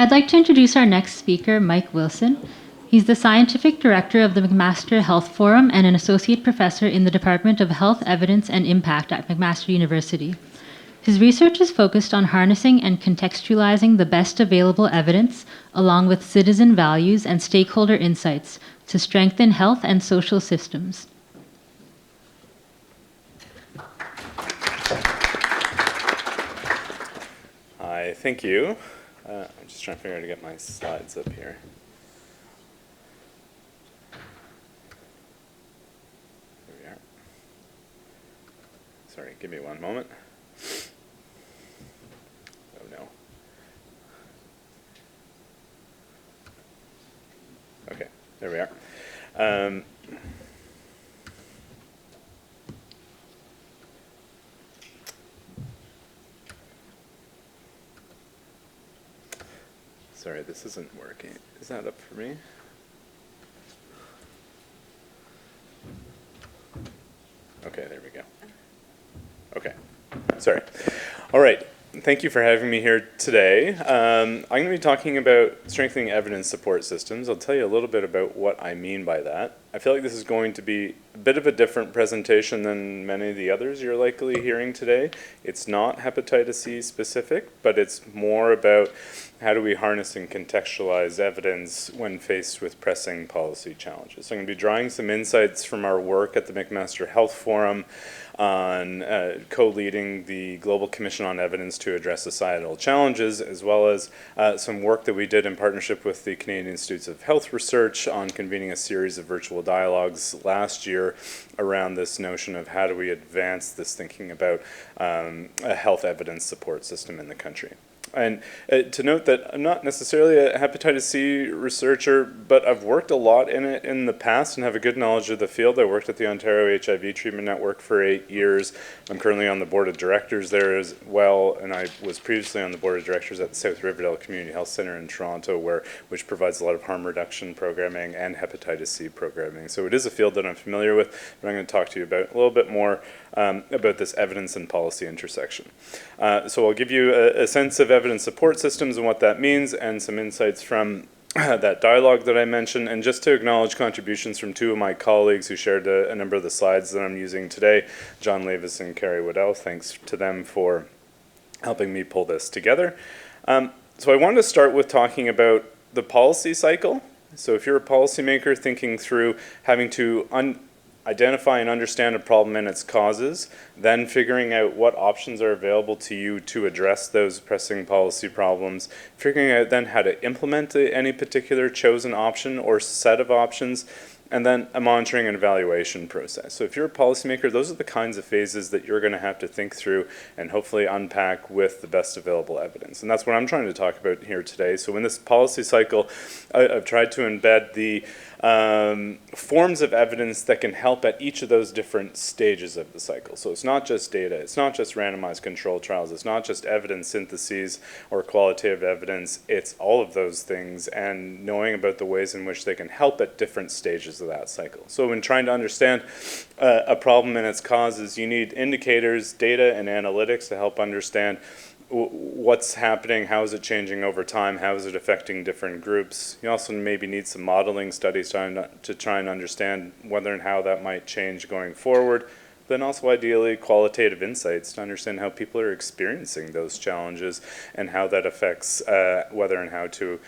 I'd like to introduce our next speaker, Mike Wilson. He's the Scientific Director of the McMaster Health Forum and an Associate Professor in the Department of Health Evidence and Impact at McMaster University. His research is focused on harnessing and contextualizing the best available evidence, along with citizen values and stakeholder insights, to strengthen health and social systems. Hi, thank you. I'm just trying to figure out how to get my slides up here. There we are. Sorry, give me one moment. Oh no. Okay, there we are. Sorry, this isn't working. Is that up for me? Okay, there we go. Okay, sorry. All right, thank you for having me here today. I'm going to be talking about strengthening evidence support systems. I'll tell you a little bit about what I mean by that. I feel like this is going to be a bit of a different presentation than many of the others you're likely hearing today. It's not hepatitis C specific, but it's more about how do we harness and contextualize evidence when faced with pressing policy challenges. So I'm going to be drawing some insights from our work at the McMaster Health Forum on co-leading the Global Commission on Evidence to Address Societal Challenges, as well as some work that we did in partnership with the Canadian Institutes of Health Research on convening a series of virtual dialogues last year around this notion of how do we advance this thinking about a health evidence support system in the country. And to note that I'm not necessarily a hepatitis C researcher, but I've worked a lot in it in the past and have a good knowledge of the field. I worked at the Ontario HIV Treatment Network for 8 years. I'm currently on the board of directors there as well, and I was previously on the board of directors at the South Riverdale Community Health Centre in Toronto, which provides a lot of harm reduction programming and hepatitis C programming. So it is a field that I'm familiar with, but I'm going to talk to you about a little bit more about this evidence and policy intersection. So I'll give you a sense of evidence support systems and what that means, and some insights from that dialogue that I mentioned, and just to acknowledge contributions from two of my colleagues who shared a number of the slides that I'm using today, John Lavis and Carrie Waddell. Thanks to them for helping me pull this together. So I wanted to start with talking about the policy cycle. So if you're a policymaker thinking through having to identify and understand a problem and its causes, then figuring out what options are available to you to address those pressing policy problems, figuring out then how to implement any particular chosen option or set of options, and then a monitoring and evaluation process. So if you're a policymaker, those are the kinds of phases that you're going to have to think through and hopefully unpack with the best available evidence. And that's what I'm trying to talk about here today. So in this policy cycle, I've tried to embed the forms of evidence that can help at each of those different stages of the cycle. So it's not just data, it's not just randomized controlled trials, it's not just evidence syntheses or qualitative evidence, it's all of those things, and knowing about the ways in which they can help at different stages of that cycle. So when trying to understand a problem and its causes, you need indicators, data, and analytics to help understand what's happening, how is it changing over time, how is it affecting different groups. You also maybe need some modeling studies to try and understand whether and how that might change going forward. Then also ideally qualitative insights to understand how people are experiencing those challenges and how that affects whether and how to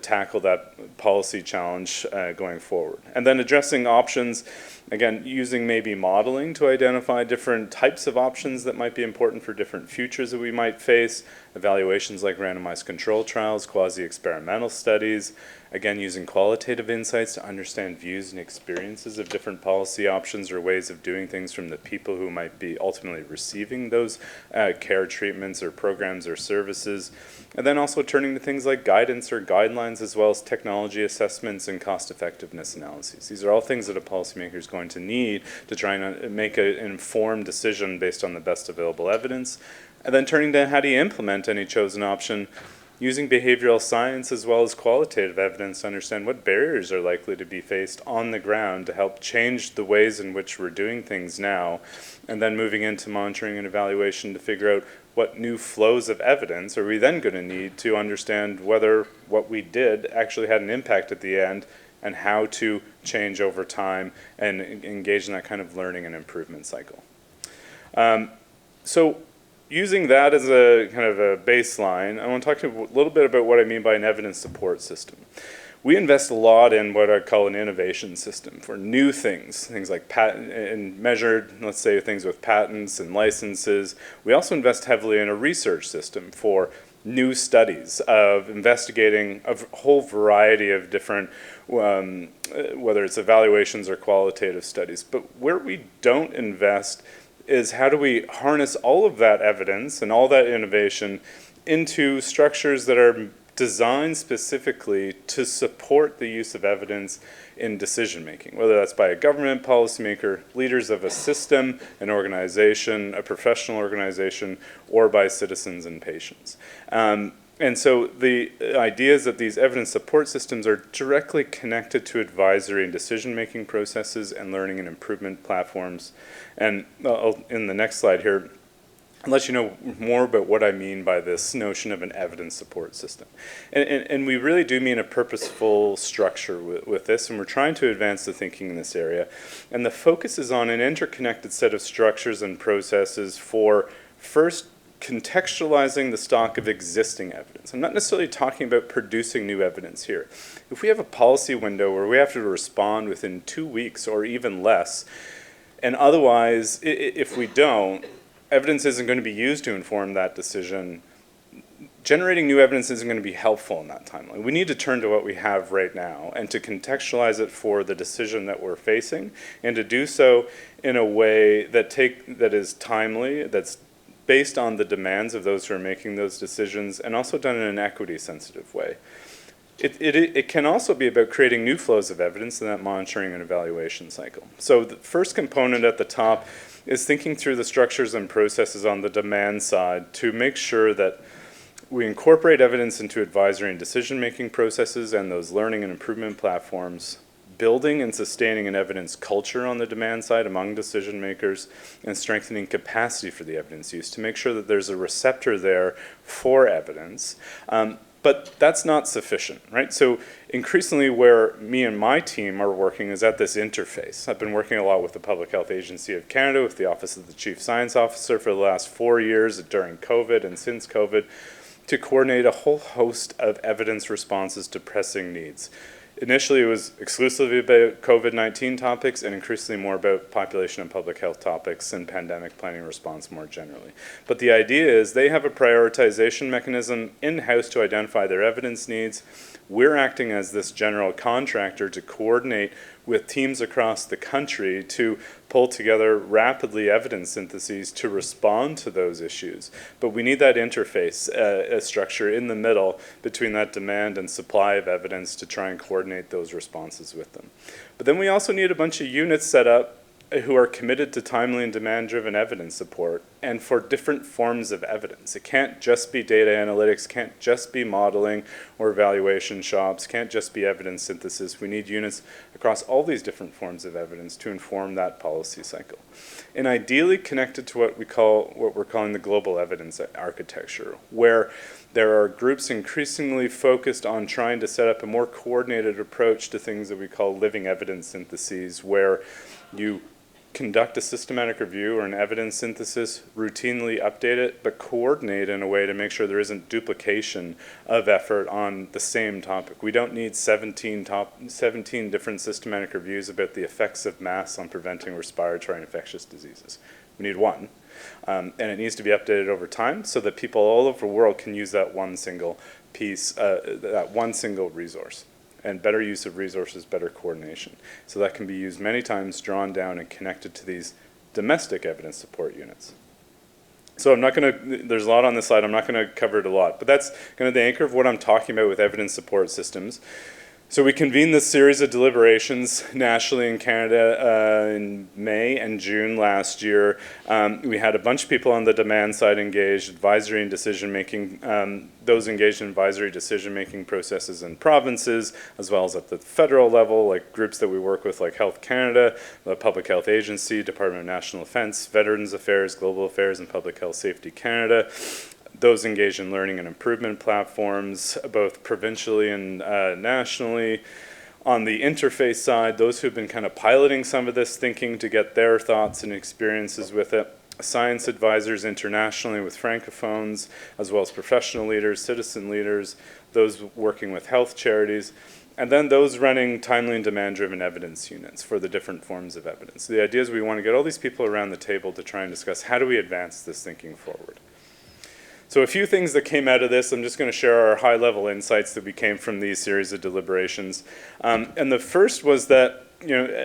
tackle that policy challenge going forward. And then addressing options, again, using maybe modeling to identify different types of options that might be important for different futures that we might face, evaluations like randomized control trials, quasi-experimental studies, again, using qualitative insights to understand views and experiences of different policy options or ways of doing things from the people who might be ultimately receiving those care treatments or programs or services. And then also turning to things like guidance or guidelines, as well as technology assessments and cost effectiveness analyses. These are all things that a policymaker is going to need to try and make an informed decision based on the best available evidence. And then turning to how do you implement any chosen option, using behavioral science as well as qualitative evidence to understand what barriers are likely to be faced on the ground to help change the ways in which we're doing things now, and then moving into monitoring and evaluation to figure out what new flows of evidence are we then going to need to understand whether what we did actually had an impact at the end, and how to change over time and engage in that kind of learning and improvement cycle. So using that as a kind of a baseline, I want to talk to you a little bit about what I mean by an evidence support system. We invest a lot in what I call an innovation system for new things like patent and measured, let's say things with patents and licenses. We also invest heavily in a research system for new studies of investigating a whole variety of different, whether it's evaluations or qualitative studies. But where we don't invest is how do we harness all of that evidence and all that innovation into structures that are designed specifically to support the use of evidence in decision making, whether that's by a government policymaker, leaders of a system, an organization, a professional organization, or by citizens and patients. And so the idea is that these evidence support systems are directly connected to advisory and decision-making processes and learning and improvement platforms. And in the next slide here, I'll let you know more about what I mean by this notion of an evidence support system. And we really do mean a purposeful structure with this, and we're trying to advance the thinking in this area. And the focus is on an interconnected set of structures and processes for first contextualizing the stock of existing evidence. I'm not necessarily talking about producing new evidence here. If we have a policy window where we have to respond within 2 weeks or even less, and otherwise, if we don't, evidence isn't going to be used to inform that decision, generating new evidence isn't going to be helpful in that timeline. We need to turn to what we have right now and to contextualize it for the decision that we're facing, and to do so in a way that is timely, that's based on the demands of those who are making those decisions, and also done in an equity-sensitive way. It can also be about creating new flows of evidence in that monitoring and evaluation cycle. So the first component at the top is thinking through the structures and processes on the demand side to make sure that we incorporate evidence into advisory and decision-making processes and those learning and improvement platforms, building and sustaining an evidence culture on the demand side among decision makers, and strengthening capacity for the evidence use to make sure that there's a receptor there for evidence. But that's not sufficient, right? So increasingly where me and my team are working is at this interface. I've been working a lot with the Public Health Agency of Canada, with the Office of the Chief Science Officer for the last 4 years during COVID and since COVID, to coordinate a whole host of evidence responses to pressing needs. Initially, it was exclusively about COVID-19 topics, and increasingly more about population and public health topics and pandemic planning response more generally. But the idea is they have a prioritization mechanism in-house to identify their evidence needs. We're acting as this general contractor to coordinate with teams across the country to pull together rapidly evidence syntheses to respond to those issues. But we need that interface structure in the middle between that demand and supply of evidence to try and coordinate those responses with them. But then we also need a bunch of units set up who are committed to timely and demand-driven evidence support, and for different forms of evidence. It can't just be data analytics, can't just be modeling or evaluation shops, can't just be evidence synthesis. We need units across all these different forms of evidence to inform that policy cycle. And ideally connected to what we're calling the global evidence architecture, where there are groups increasingly focused on trying to set up a more coordinated approach to things that we call living evidence syntheses, where you conduct a systematic review or an evidence synthesis, routinely update it, but coordinate in a way to make sure there isn't duplication of effort on the same topic. We don't need 17 different systematic reviews about the effects of masks on preventing respiratory and infectious diseases. We need one. And it needs to be updated over time so that people all over the world can use that one single piece, that one single resource. And better use of resources, better coordination. So that can be used many times, drawn down and connected to these domestic evidence support units. So there's a lot on this slide, I'm not going to cover it a lot, but that's kind of the anchor of what I'm talking about with evidence support systems. So we convened this series of deliberations nationally in Canada in May and June last year. We had a bunch of people on the demand side engaged, advisory and decision-making, those engaged in advisory decision-making processes in provinces, as well as at the federal level, like groups that we work with like Health Canada, the Public Health Agency, Department of National Defence, Veterans Affairs, Global Affairs, and Public Health Safety Canada. Those engaged in learning and improvement platforms, both provincially and nationally. On the interface side, those who've been kind of piloting some of this thinking to get their thoughts and experiences with it. Science advisors internationally with francophones, as well as professional leaders, citizen leaders, those working with health charities, and then those running timely and demand-driven evidence units for the different forms of evidence. The idea is we want to get all these people around the table to try and discuss how do we advance this thinking forward. So a few things that came out of this, I'm just going to share our high-level insights that we came from these series of deliberations. And the first was that,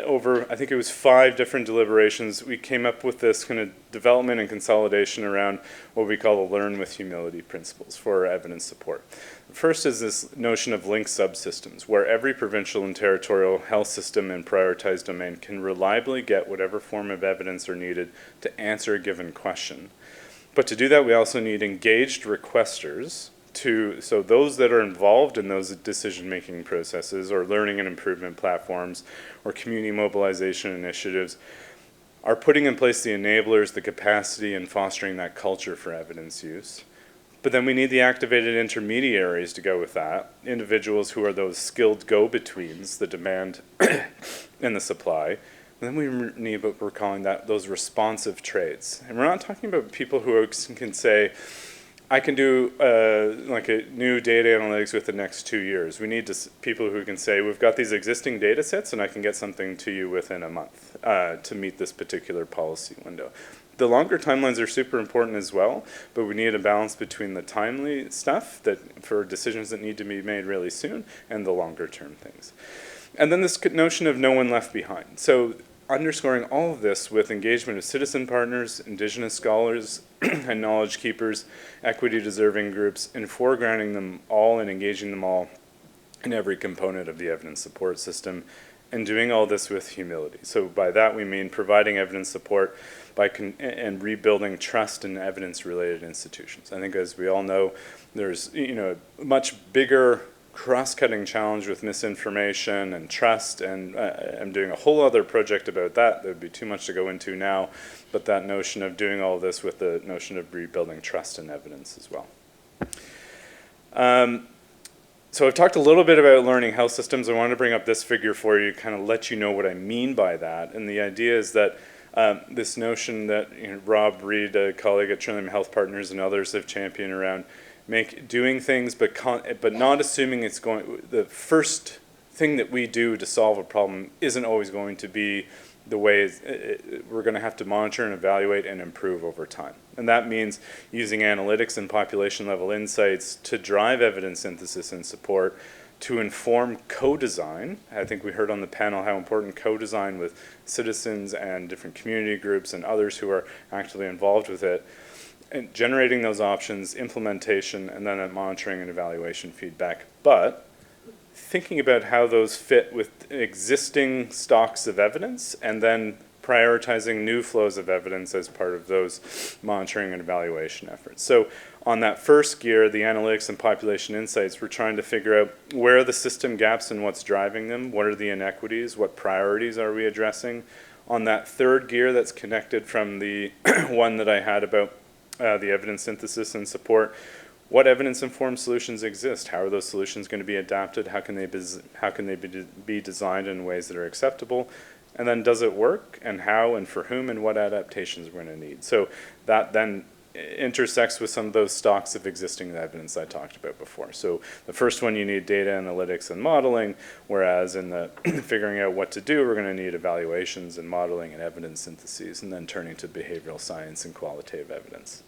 over, I think it was 5 different deliberations, we came up with this kind of development and consolidation around what we call the learn with humility principles for evidence support. The first is this notion of linked subsystems, where every provincial and territorial health system and prioritized domain can reliably get whatever form of evidence are needed to answer a given question. But to do that, we also need engaged requesters so those that are involved in those decision-making processes or learning and improvement platforms or community mobilization initiatives are putting in place the enablers, the capacity, and fostering that culture for evidence use. But then we need the activated intermediaries to go with that, individuals who are those skilled go-betweens, the demand and the supply. And then we need what we're calling those responsive trades. And we're not talking about people who can say, I can do like a new data analytics with the next 2 years. We need people who can say, we've got these existing data sets and I can get something to you within a month to meet this particular policy window. The longer timelines are super important as well, but we need a balance between the timely stuff for decisions that need to be made really soon and the longer term things. And then this notion of no one left behind. So underscoring all of this with engagement of citizen partners, Indigenous scholars, and knowledge keepers, equity-deserving groups, and foregrounding them all and engaging them all in every component of the evidence support system, and doing all this with humility. So by that we mean providing evidence support and rebuilding trust in evidence-related institutions. I think, as we all know, there's a much bigger cross-cutting challenge with misinformation and trust, and I'm doing a whole other project about that. There would be too much to go into now, but that notion of doing all this with the notion of rebuilding trust and evidence as well. So I've talked a little bit about learning health systems. I wanted to bring up this figure for you, kind of let you know what I mean by that. And the idea is that this notion that Rob Reed, a colleague at Trillium Health Partners, and others have championed around doing things, but not assuming it's going. The first thing that we do to solve a problem isn't always going to be the way we're going to have to monitor and evaluate and improve over time. And that means using analytics and population level insights to drive evidence synthesis and support, to inform co-design. I think we heard on the panel how important co-design with citizens and different community groups and others who are actively involved with it, and generating those options, implementation, and then monitoring and evaluation feedback. But thinking about how those fit with existing stocks of evidence, and then prioritizing new flows of evidence as part of those monitoring and evaluation efforts. So on that first gear, the analytics and population insights, we're trying to figure out where are the system gaps and what's driving them, what are the inequities, what priorities are we addressing. On that third gear that's connected from the one that I had about the evidence synthesis and support, what evidence-informed solutions exist? How are those solutions going to be adapted? How can they be designed in ways that are acceptable? And then does it work? And how and for whom and what adaptations we're going to need? So that then intersects with some of those stocks of existing evidence I talked about before. So the first one, you need data analytics and modeling, whereas in the figuring out what to do, we're going to need evaluations and modeling and evidence syntheses, and then turning to behavioral science and qualitative evidence.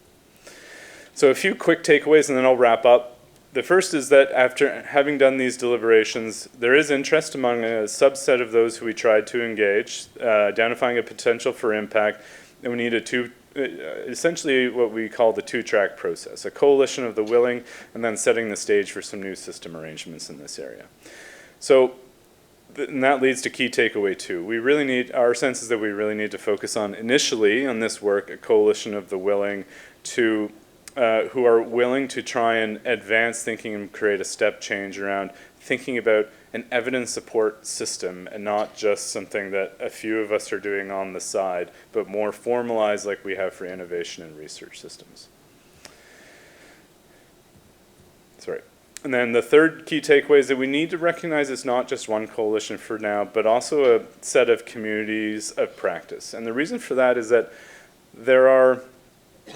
So a few quick takeaways, and then I'll wrap up. The first is that after having done these deliberations, there is interest among a subset of those who we tried to engage, identifying a potential for impact, and we need essentially what we call the two-track process, a coalition of the willing, and then setting the stage for some new system arrangements in this area. So, and that leads to key takeaway 2. We really need, our sense is that we really need to focus on, initially on this work, a coalition of the willing to, who are willing to try and advance thinking and create a step change around thinking about an evidence support system and not just something that a few of us are doing on the side, but more formalized like we have for innovation and research systems. Sorry. And then the third key takeaway is that we need to recognize it's not just one coalition for now, but also a set of communities of practice. And the reason for that is that there are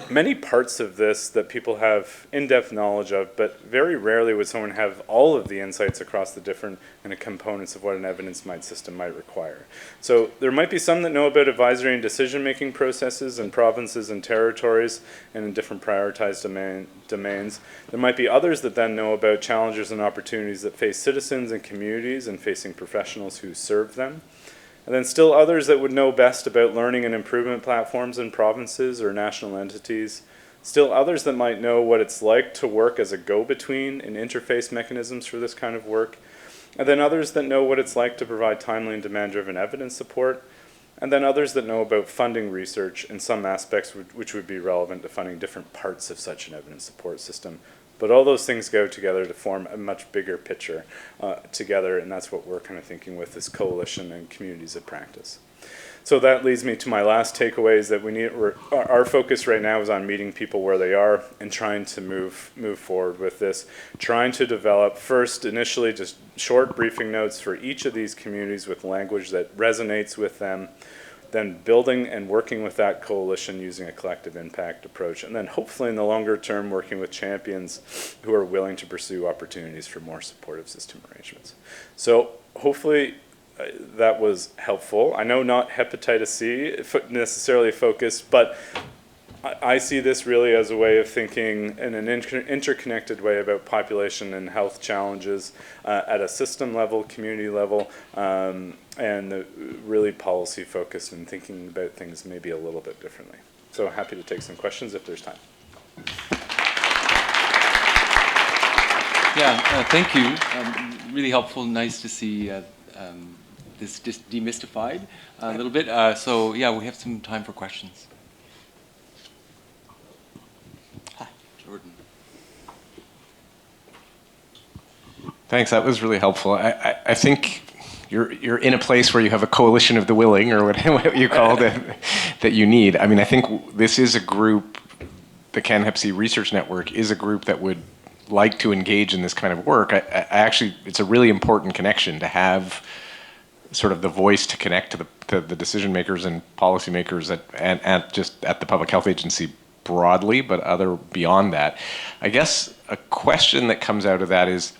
many parts of this that people have in-depth knowledge of, but very rarely would someone have all of the insights across the different kind of components of what an evidence system might require. So there might be some that know about advisory and decision-making processes in provinces and territories and in different prioritized domains. There might be others that then know about challenges and opportunities that face citizens and communities and facing professionals who serve them. And then still others that would know best about learning and improvement platforms in provinces or national entities. Still others that might know what it's like to work as a go-between and interface mechanisms for this kind of work. And then others that know what it's like to provide timely and demand-driven evidence support. And then others that know about funding research in some aspects which would be relevant to funding different parts of such an evidence support system. But all those things go together to form a much bigger picture together, and that's what we're kind of thinking with this coalition and communities of practice. So that leads me to my last takeaway, is that our focus right now is on meeting people where they are and trying to move forward with this, trying to develop first initially just short briefing notes for each of these communities with language that resonates with them, then building and working with that coalition using a collective impact approach, and then hopefully in the longer term working with champions who are willing to pursue opportunities for more supportive system arrangements. So hopefully that was helpful. I know not hepatitis C necessarily focused, but I see this really as a way of thinking in an interconnected way about population and health challenges at a system level, community level, and really policy focused and thinking about things maybe a little bit differently. So happy to take some questions if there's time. Yeah, thank you. Really helpful. Nice to see this just demystified a little bit. So yeah, we have some time for questions. Hi, Jordan. Thanks. That was really helpful. I think you're in a place where you have a coalition of the willing, or what you call it, that you need. I mean, I think this is a group. The CanHepC Research Network is a group that would like to engage in this kind of work. I actually, it's a really important connection to have sort of the voice to connect to the decision makers and policymakers at just at the Public Health Agency broadly, but other beyond that. I guess a question that comes out of that is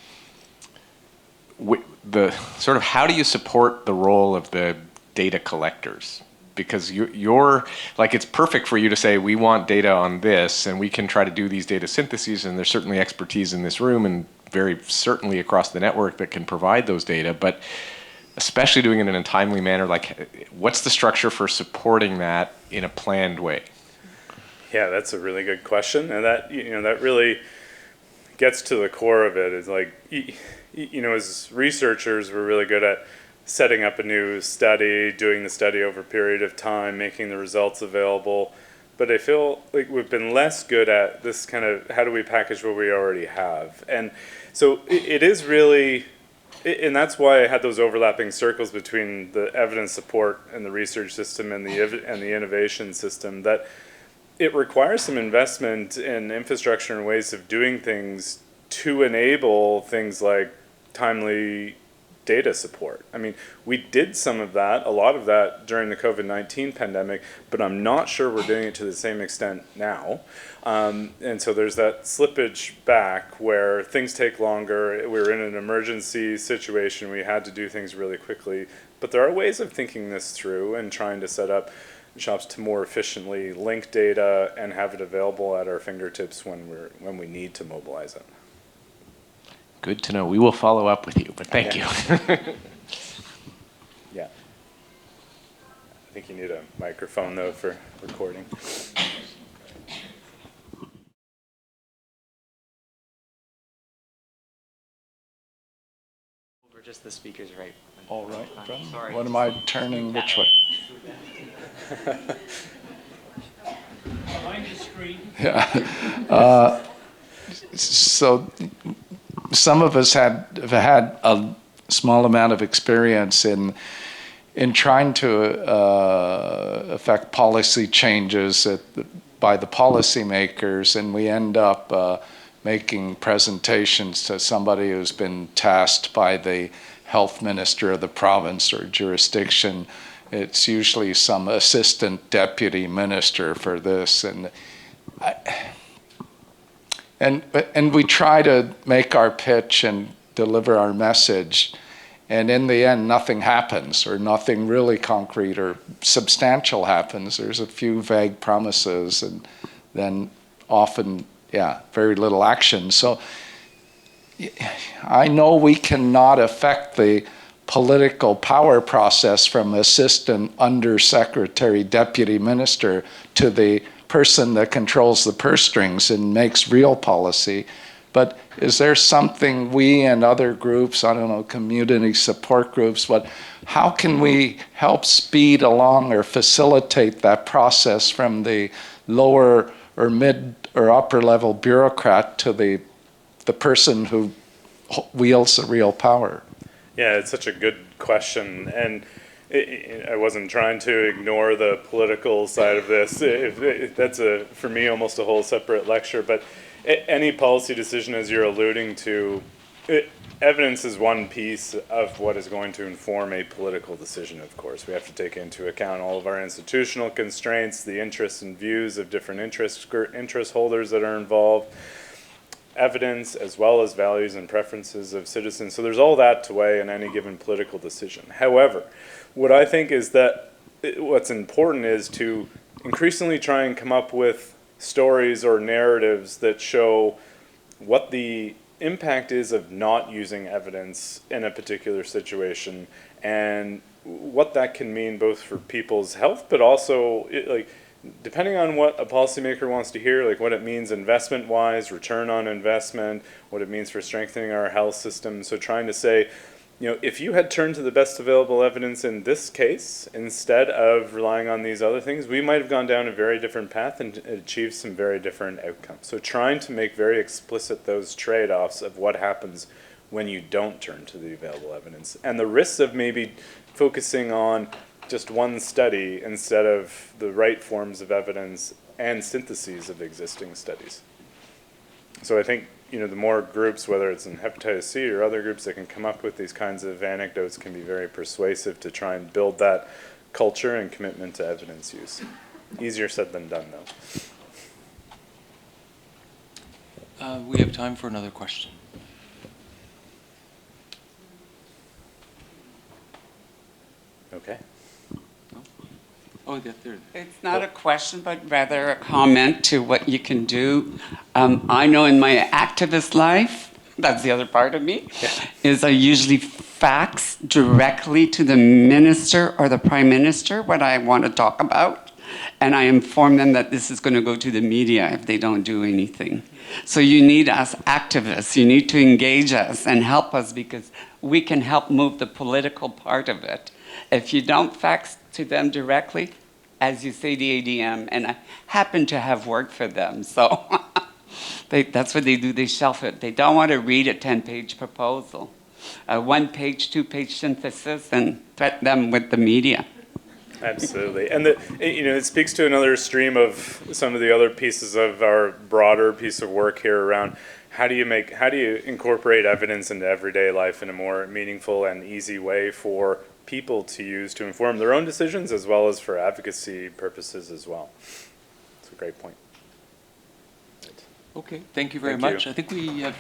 the sort of how do you support the role of the data collectors? Because you're like, it's perfect for you to say, we want data on this and we can try to do these data syntheses, and there's certainly expertise in this room and very certainly across the network that can provide those data, but especially doing it in a timely manner, like what's the structure for supporting that in a planned way? Yeah, that's a really good question, and that that really gets to the core of it. Is like, as researchers, we're really good at setting up a new study, doing the study over a period of time, making the results available. But I feel like we've been less good at this kind of, how do we package what we already have? And so it is really, and that's why I had those overlapping circles between the evidence support and the research system and the innovation system, that it requires some investment in infrastructure and ways of doing things to enable things like timely data support. I mean, we did some of that, a lot of that during the COVID-19 pandemic, but I'm not sure we're doing it to the same extent now. And so there's that slippage back where things take longer. We were in an emergency situation. We had to do things really quickly. But there are ways of thinking this through and trying to set up shops to more efficiently link data and have it available at our fingertips when we need to mobilize it. Good to know. We will follow up with you, but thank you. Yeah. I think you need a microphone, though, for recording. just the speakers right. All right. Sorry. What am I turning? Which way? Behind the screen. Yeah. So some of us have had a small amount of experience in trying to affect policy changes by the policymakers, and we end up making presentations to somebody who's been tasked by the health minister of the province or jurisdiction. It's usually some assistant deputy minister for this, and we try to make our pitch and deliver our message, and in the end, nothing happens, or nothing really concrete or substantial happens. There's a few vague promises, and then often, very little action. So I know we cannot affect the political power process from assistant, undersecretary, deputy minister to the person that controls the purse strings and makes real policy. But is there something we and other groups, I don't know, community support groups, how can we help speed along or facilitate that process from the lower or mid or upper level bureaucrat to the person who wields the real power? Yeah, it's such a good question, and I wasn't trying to ignore the political side of this. That's for me, almost a whole separate lecture. But any policy decision, as you're alluding to, evidence is one piece of what is going to inform a political decision. Of course, we have to take into account all of our institutional constraints, the interests and views of different interest holders that are involved, evidence, as well as values and preferences of citizens. So there's all that to weigh in any given political decision. However, what I think is that what's important is to increasingly try and come up with stories or narratives that show what the impact is of not using evidence in a particular situation, and what that can mean both for people's health, but also depending on what a policymaker wants to hear, like what it means investment-wise, return on investment, what it means for strengthening our health system. So trying to say, if you had turned to the best available evidence in this case, instead of relying on these other things, we might have gone down a very different path and achieved some very different outcomes. So trying to make very explicit those trade-offs of what happens when you don't turn to the available evidence, and the risks of maybe focusing on just one study instead of the right forms of evidence and syntheses of existing studies. So I think, the more groups, whether it's in hepatitis C or other groups that can come up with these kinds of anecdotes, can be very persuasive to try and build that culture and commitment to evidence use. Easier said than done, though. We have time for another question. Okay. Oh, there. It's not a question, but rather a comment to what you can do. I know in my activist life, that's the other part of me, is I usually fax directly to the minister or the prime minister what I want to talk about. And I inform them that this is going to go to the media if they don't do anything. So you need us activists. You need to engage us and help us, because we can help move the political part of it. If you don't fax to them directly, as you say, the ADM, and I happen to have worked for them, so that's what they do, they shelf it. They don't want to read a 10-page proposal, a 1-page, 2-page synthesis, and threaten them with the media. Absolutely. And it speaks to another stream of some of the other pieces of our broader piece of work here around how do you incorporate evidence into everyday life in a more meaningful and easy way for people to use to inform their own decisions, as well as for advocacy purposes as well. It's a great point. Okay, thank you very Thank much. you. I think we have